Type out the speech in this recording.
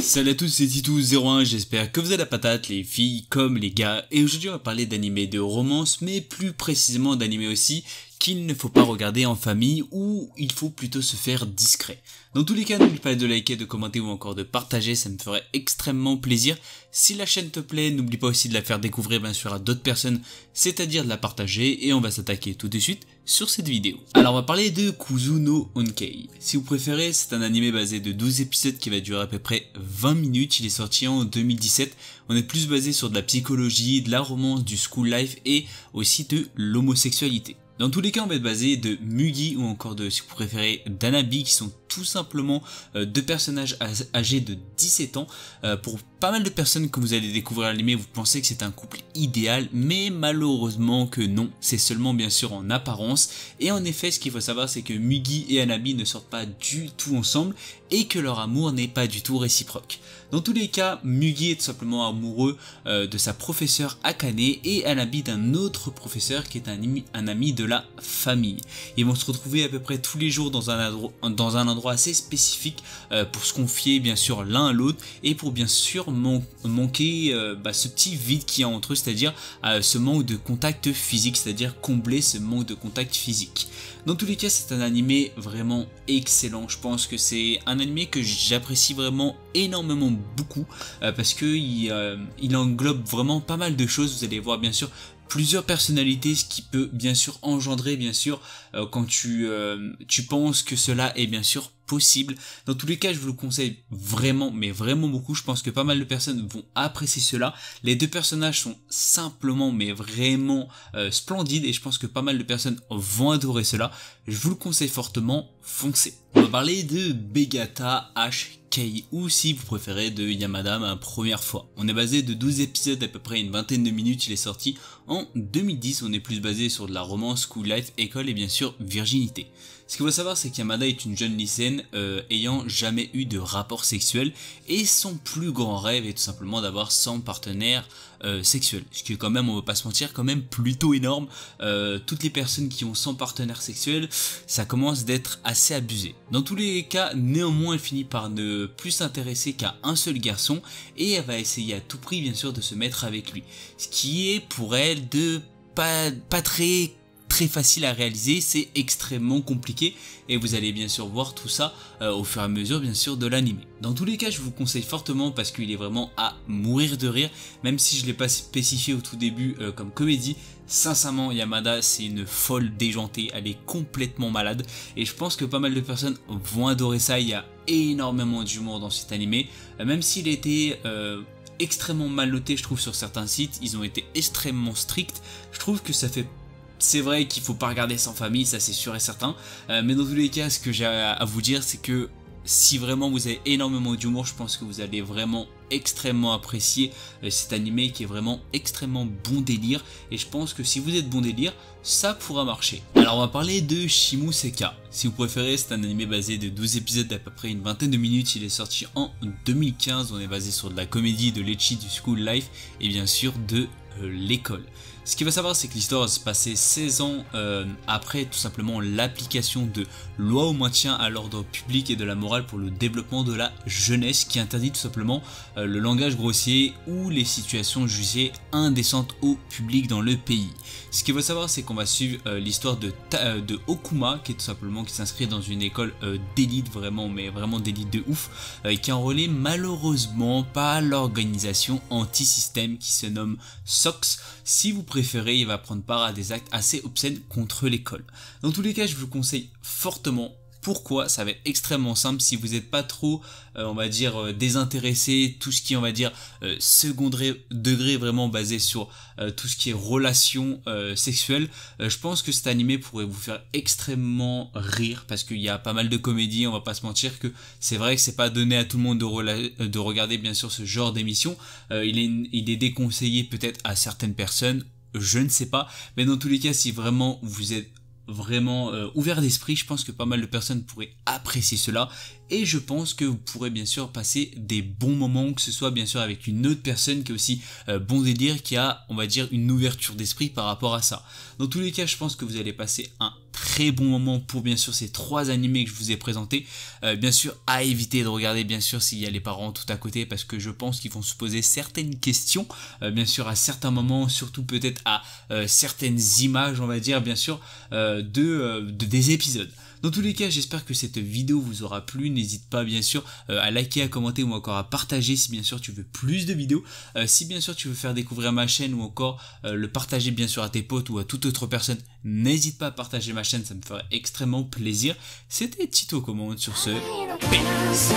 Salut à tous, c'est Titou01, j'espère que vous avez la patate, les filles comme les gars, et aujourd'hui on va parler d'animés de romance, mais plus précisément d'animés aussi, qu'il ne faut pas regarder en famille, ou il faut plutôt se faire discret. Dans tous les cas, n'oublie pas de liker, de commenter ou encore de partager, ça me ferait extrêmement plaisir. Si la chaîne te plaît, n'oublie pas aussi de la faire découvrir bien sûr à d'autres personnes, c'est-à-dire de la partager, et on va s'attaquer tout de suite sur cette vidéo. Alors on va parler de Kuzuno Onkei. Si vous préférez, c'est un animé basé de 12 épisodes qui va durer à peu près 20 minutes, il est sorti en 2017. On est plus basé sur de la psychologie, de la romance, du school life et aussi de l'homosexualité. Dans tous les cas, on va être basé de Mugi ou encore de, si vous préférez, d'Anabi, qui sont tout simplement deux personnages âgés de 17 ans. Pour pas mal de personnes, quand vous allez découvrir l'anime, vous pensez que c'est un couple idéal, mais malheureusement que non, c'est seulement bien sûr en apparence. Et en effet, ce qu'il faut savoir, c'est que Mugi et Anabi ne sortent pas du tout ensemble et que leur amour n'est pas du tout réciproque. Dans tous les cas, Mugi est tout simplement amoureux de sa professeure Akane et Anabi d'un autre professeur qui est un ami de la famille. Ils vont se retrouver à peu près tous les jours dans un endroit assez spécifique pour se confier bien sûr l'un à l'autre et pour bien sûr manquer ce petit vide qu'il y a entre eux, c'est-à-dire ce manque de contact physique, c'est-à-dire combler ce manque de contact physique. Dans tous les cas, c'est un animé vraiment excellent. Je pense que c'est un animé que j'apprécie vraiment énormément beaucoup parce que il englobe vraiment pas mal de choses. Vous allez voir bien sûr plusieurs personnalités, ce qui peut bien sûr engendrer bien sûr quand tu penses que cela est bien sûr possible. Dans tous les cas, je vous le conseille vraiment, mais vraiment beaucoup. Je pense que pas mal de personnes vont apprécier cela. Les deux personnages sont simplement, mais vraiment splendides et je pense que pas mal de personnes vont adorer cela. Je vous le conseille fortement, foncez. On va parler de Begata HK ou si vous préférez de Yamada ma première fois. On est basé de 12 épisodes d'à peu près une vingtaine de minutes, il est sorti en 2010, on est plus basé sur de la romance, school life, école et bien sûr virginité. Ce qu'il faut savoir, c'est qu'Yamada est une jeune lycéenne ayant jamais eu de rapport sexuel et son plus grand rêve est tout simplement d'avoir son partenaire sexuel. Ce qui est quand même, on va pas se mentir, quand même plutôt énorme. Toutes les personnes qui ont 100 partenaires sexuels, ça commence d'être assez abusé. Dans tous les cas, néanmoins, elle finit par ne plus s'intéresser qu'à un seul garçon et elle va essayer à tout prix bien sûr de se mettre avec lui. Ce qui est pour elle pas très facile à réaliser, c'est extrêmement compliqué et vous allez bien sûr voir tout ça au fur et à mesure bien sûr de l'anime. Dans tous les cas, je vous conseille fortement parce qu'il est vraiment à mourir de rire, même si je ne l'ai pas spécifié au tout début comme comédie. Sincèrement, Yamada c'est une folle déjantée, elle est complètement malade et je pense que pas mal de personnes vont adorer ça. Il y a énormément d'humour dans cet animé, même s'il était extrêmement mal noté je trouve sur certains sites, ils ont été extrêmement stricts. Je trouve que ça fait... C'est vrai qu'il faut pas regarder sans famille, ça c'est sûr et certain, mais dans tous les cas, ce que j'ai à vous dire, c'est que si vraiment vous avez énormément d'humour, je pense que vous allez vraiment extrêmement apprécier cet animé qui est vraiment extrêmement bon délire, et je pense que si vous êtes bon délire, ça pourra marcher. Alors on va parler de Shimuseka. Si vous préférez, c'est un animé basé de 12 épisodes d'à peu près une vingtaine de minutes, il est sorti en 2015, on est basé sur de la comédie, de l'ecchi, du school life, et bien sûr de l'école. Ce qu'il faut savoir, c'est que l'histoire va se passer 16 ans après tout simplement l'application de loi au maintien à l'ordre public et de la morale pour le développement de la jeunesse qui interdit tout simplement le langage grossier ou les situations jugées indécentes au public dans le pays. Ce qu'il faut savoir, c'est qu'on va suivre l'histoire de Okuma qui est tout simplement qui s'inscrit dans une école d'élite vraiment, mais vraiment d'élite de ouf, qui est enrôlée malheureusement par l'organisation anti-système qui se nomme SOX. Si vous préférez, il va prendre part à des actes assez obscènes contre l'école. Dans tous les cas, je vous le conseille fortement. Pourquoi? Ça va être extrêmement simple. Si vous n'êtes pas trop, on va dire, désintéressé, tout ce qui est, on va dire, second degré vraiment basé sur tout ce qui est relations sexuelles, je pense que cet animé pourrait vous faire extrêmement rire parce qu'il y a pas mal de comédies, on va pas se mentir que c'est vrai que c'est pas donné à tout le monde de regarder bien sûr ce genre d'émission. Il est déconseillé peut-être à certaines personnes, je ne sais pas, mais dans tous les cas, si vraiment vous êtes vraiment ouvert d'esprit, je pense que pas mal de personnes pourraient apprécier cela et je pense que vous pourrez bien sûr passer des bons moments, que ce soit bien sûr avec une autre personne qui a aussi bon délire, qui a, on va dire, une ouverture d'esprit par rapport à ça. Dans tous les cas, je pense que vous allez passer un très bon moment pour bien sûr ces 3 animés que je vous ai présentés. Bien sûr, à éviter de regarder bien sûr s'il y a les parents tout à côté, parce que je pense qu'ils vont se poser certaines questions, bien sûr à certains moments, surtout peut-être à certaines images, on va dire bien sûr, des épisodes. Dans tous les cas, j'espère que cette vidéo vous aura plu. N'hésite pas bien sûr à liker, à commenter ou encore à partager si bien sûr tu veux plus de vidéos. Si bien sûr tu veux faire découvrir ma chaîne ou encore le partager bien sûr à tes potes ou à toute autre personne, n'hésite pas à partager ma chaîne, ça me ferait extrêmement plaisir. C'était Tito Commande sur ce. Peace.